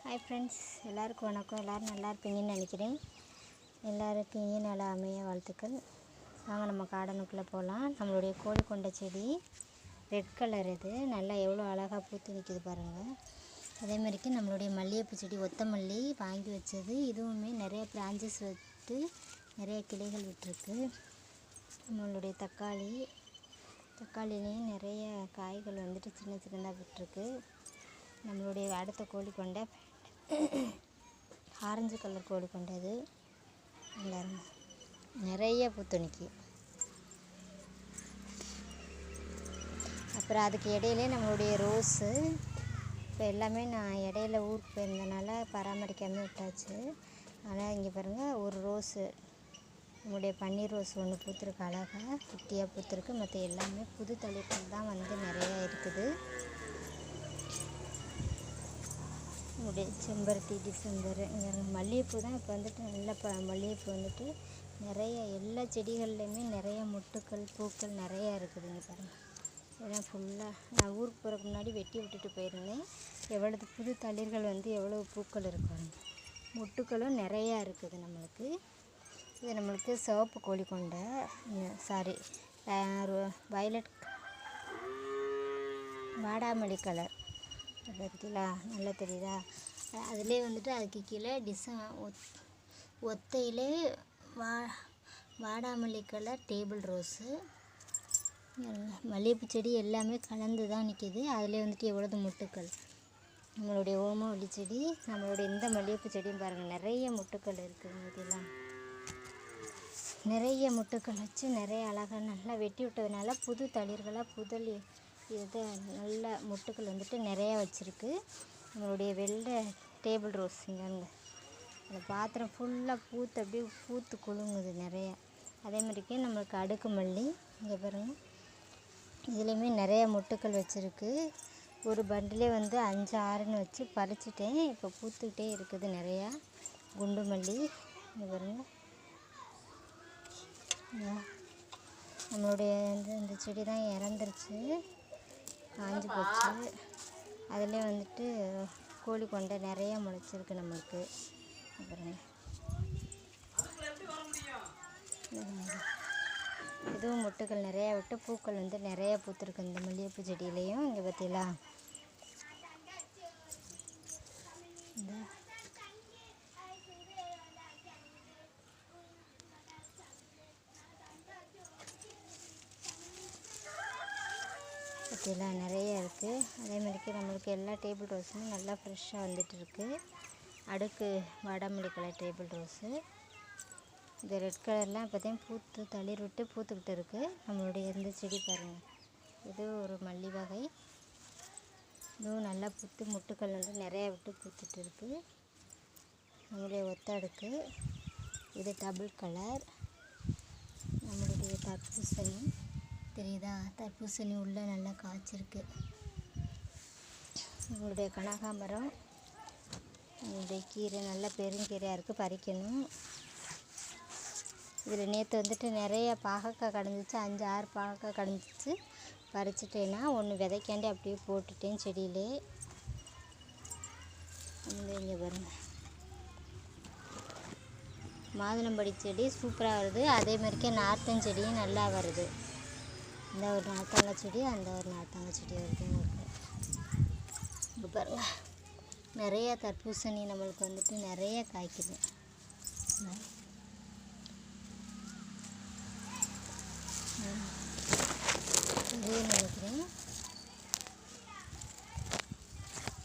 Hi friends, எல்லாருக்கும் வணக்கம். எல்லோரும் நல்லா இருப்பீங்கன்னு நினைக்கிறேன். எல்லாருக்கும் இனிய நாள் அமைய வாழ்த்துக்கள். வாங்க நம்ம கார்டனுக்குள்ளே போகலாம். நம்மளுடைய கோழி கொண்ட செடி ரெட் கலர், இது நல்லா எவ்வளோ அழகாக பூத்து நிற்கிது பாருங்கள். அதே மாதிரிக்கு நம்மளுடைய மல்லிகைப்பூ செடி ஒத்த மல்லி வாங்கி வச்சது, இதுவுமே நிறைய பிரான்ச்சஸ் விட்டு நிறைய கிளைகள் விட்டுருக்கு. நம்மளுடைய தக்காளிலேயும் நிறைய காய்கள் வந்துட்டு சின்ன சின்னதாக விட்டுருக்கு. நம்மளுடைய அடுத்த கோழி கொண்ட ஆரஞ்சு கலர் கோழி கொண்டது நிறைய பூத்துணிக்கு. அப்புறம் அதுக்கு இடையிலே நம்மளுடைய ரோஸு இப்போ எல்லாமே நான் இடையில ஊருக்கு போயிருந்தனால பராமரிக்காமல் விட்டாச்சு. ஆனால் இங்கே பாருங்கள், ஒரு ரோஸு நம்முடைய பன்னீர் ரோஸ் ஒன்று பூத்துருக்கு, அழகாக குட்டியாக பூத்துருக்கு. மற்ற எல்லாமே புது தளிர்கள் தான் வந்து நிறையா இருக்குது. நம்முடைய செம்பருத்தி, டிசம்பர், இங்கே மல்லிகைப்பூ தான் இப்போ வந்துட்டு நல்ல மல்லிகைப்பூ வந்துட்டு நிறைய எல்லா செடிகள்லையுமே நிறைய மொட்டுக்கள் பூக்கள் நிறையா இருக்குதுங்க பாருங்கள். இதெல்லாம் ஃபுல்லாக நான் ஊருக்கு போகிறதுக்கு முன்னாடி வெட்டி விட்டுட்டு போயிருந்தேன். எவ்வளவு புது தளிர்கள் வந்து எவ்வளோ பூக்கள் இருக்கும், மொட்டுக்களும் நிறையா இருக்குது நம்மளுக்கு. இது நம்மளுக்கு சிவப்பு கோழி கொண்ட வயலட் வாடாமல்லி கலர் பார்த்தீங்களா, நல்லா தெரியுதா? அதிலே வந்துட்டு அதுக்கு கீழே ஒத்தையிலே வாடாமல்லி கலர் டேபிள் ரோஸு. மல்லிகைப்பூ செடி எல்லாமே கலந்து தான் நிற்கிது. அதிலே வந்துட்டு எவ்வளவு மொட்டுக்கள். நம்மளுடைய ஓமவல்லி செடி, நம்மளுடைய இந்த மல்லிகைப்பூ செடியும் பாருங்கள், நிறைய மொட்டுக்கள் இருக்குது. இதெல்லாம் நிறைய மொட்டுக்கள் வச்சு நிறைய அழகாக நல்லா வெட்டி விட்டதுனால புது தளிர்களாக இது நல்ல மொட்டுக்கள் வந்துட்டு நிறையா வச்சுருக்கு. நம்மளுடைய வெள்ளை டேபிள் ரோஸ் இங்கே அந்த பாத்திரம் ஃபுல்லாக பூத்து அப்படியே பூத்து குலுங்குது நிறையா. அதே மாதிரிக்கே நம்மளுக்கு அடுக்கு மல்லி இங்கே பாருங்கள், இதுலேயுமே நிறைய மொட்டுக்கள் வச்சுருக்கு. ஒரு பண்டிலே வந்து 5-6ன்னு வச்சு பறிச்சிட்டேன். இப்போ பூத்துக்கிட்டே இருக்குது நிறையா. குண்டு மல்லி இங்கே பாருங்கள், நம்மளுடைய இந்த செடி தான் இறந்துருச்சு, காஞ்சி போச்சு. அதிலே வந்துட்டு கோழி கொண்டை நிறைய முளைச்சிருக்கு நம்மளுக்கு. அப்புறம் இதுவும் மொட்டுக்கள் நிறையா விட்டு பூக்கள் வந்து நிறைய பூத்துருக்கு இந்த மல்லிகைப்பூ செடியிலையும். இங்கே பார்த்தீங்களா, இந்த பற்றியெல்லாம் நிறைய இருக்குது. அதே மாதிரிக்கு நம்மளுக்கு எல்லா டேபிள் ரோஸுமே நல்லா ஃப்ரெஷ்ஷாக வந்துட்டு இருக்குது. அடுக்கு வாடாமல்லி கலர் டேபிள் ரோஸு, இந்த ரெட் கலர்லாம் இப்போ தான் பூத்து தளிர் விட்டு பூத்துக்கிட்டு இருக்குது. நம்மளுடைய இந்த செடி பாருங்கள், இது ஒரு மல்லி வகை. இதுவும் நல்லா பூத்து மொட்டுக்கள் வந்து நிறையா விட்டு பூத்துட்டு இருக்குது. நம்மளுடைய ஒத்த அடுக்கு இது டபுள் கலர். நம்மளுடைய தர்பூசணி தெரியுதா, தர்பூசணி உள்ளே நல்லா காய்ச்சிருக்கு. நம்மளுடைய கனகாமரம், நம்மளுடைய கீரை நல்ல பெருங்கீரையாக இருக்குது, பறிக்கணும். இதில் நேற்று வந்துட்டு நிறைய பாகக்காய் கிடந்துச்சு, 5-6 பாகக்காய் கிடந்துச்சு. பறிச்சிட்டேன்னா ஒன்று விதைக்காண்டி அப்படியே போட்டுட்டேன் செடியிலே. இங்கே பாருங்க, மாதுளம்படி செடி சூப்பராக வருது. அதே மாதிரிக்கே நார்த்தன் செடியும் நல்லா வருது. இந்த ஒரு நார்த்தங்காய் செடி, அந்த ஒரு நார்த்தங்காய் செடி வருது எனக்கு. இப்போ பாருங்கள், நிறையா தர்பூசணி நம்மளுக்கு வந்துட்டு நிறைய காய்க்குது. இதே நினைக்கிறேன்,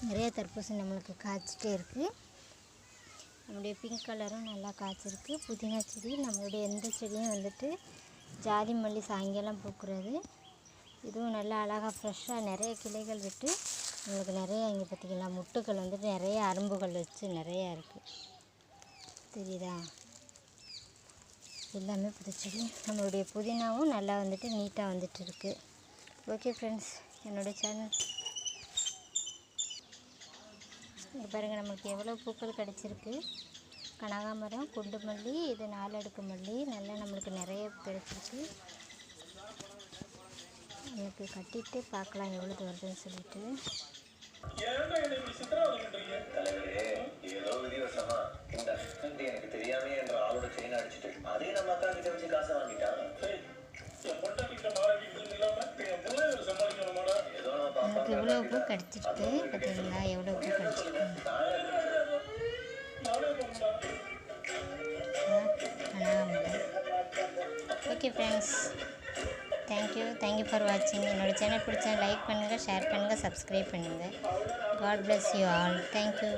நிறைய தர்பூசணி நம்மளுக்கு காய்ச்சிட்டே இருக்குது. நம்மளுடைய பிங்க் கலரும் நல்லா காய்ச்சிருக்கு. புதினா செடி, நம்மளுடைய எந்த செடியும் வந்துட்டு ஜாதி மல்லி சாயங்காலம் பூக்கிறது. இதுவும் நல்லா அழகாக ஃப்ரெஷ்ஷாக நிறைய கிளைகள் விட்டு நம்மளுக்கு நிறைய. இங்கே பார்த்திங்களா, முட்டுக்கள் வந்துட்டு நிறைய அரும்புகள் வச்சு நிறையா இருக்குது, தெரியுதா? எல்லாமே புது செடி. நம்மளுடைய புதினாவும் நல்லா வந்துட்டு நீட்டாக வந்துட்டு இருக்குது. ஓகே ஃப்ரெண்ட்ஸ், என்னோடய சேனல் இங்கே பாருங்கள், நமக்கு எவ்வளோ பூக்கள் கிடச்சிருக்கு. கனகாமரம், குண்டு மல்லி, இது 4 அடுக்கு மல்லி நல்லா நம்மளுக்கு நிறைய கிடச்சிருக்கு. எனக்கு கட்டிட்டு பார்க்கலாம் எவ்வளோ வருதுன்னு சொல்லிட்டு. கடிச்சிருக்கு. பார்த்தீங்களா எவ்வளோ பூ கடிச்சிருக்கு. கனகாம்பரம். ஓகே ஃப்ரெண்ட்ஸ், தேங்க்யூ ஃபார் வாட்சிங். என்னோடய சேனல் பிடிச்சா லைக் பண்ணுங்கள், ஷேர் பண்ணுங்கள், சப்ஸ்கிரைப் பண்ணுங்கள். God bless you all. Thank you.